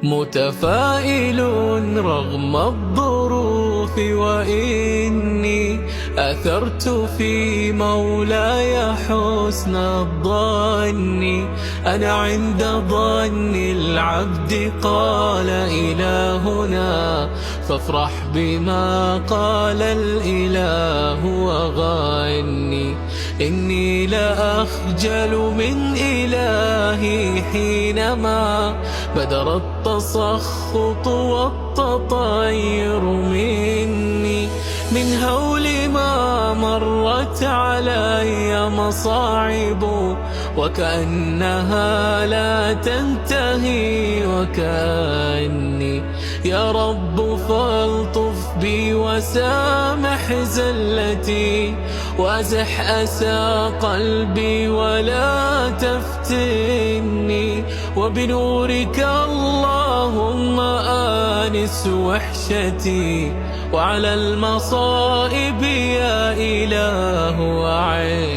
متفائل رغم الظروف، وإني أثرت في مولاي حسن الظن. أنا عند ظن العبد قال إلهنا، فافرح بما قال الإله وغني. إني لأخجل من إلهي حينما بدر التسخط والتطير مني، من هول ما مرت علي مصاعب، وكأنها لا تنتهي وكأني. يا رب فالطف بي وسامح زلتي، وازح أسى قلبي ولا تفتني، وبنورك اللهم آنس وحشتي، وعلى المصائب يا إله أعن.